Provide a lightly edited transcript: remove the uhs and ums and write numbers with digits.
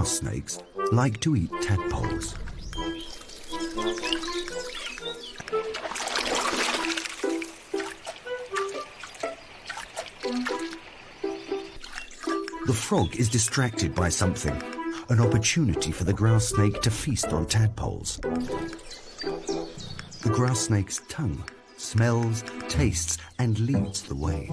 grass snakes like to eat tadpoles. The frog is distracted by something, an opportunity for the grass snake to feast on tadpoles. The grass snake's tongue smells, tastes, and leads the way.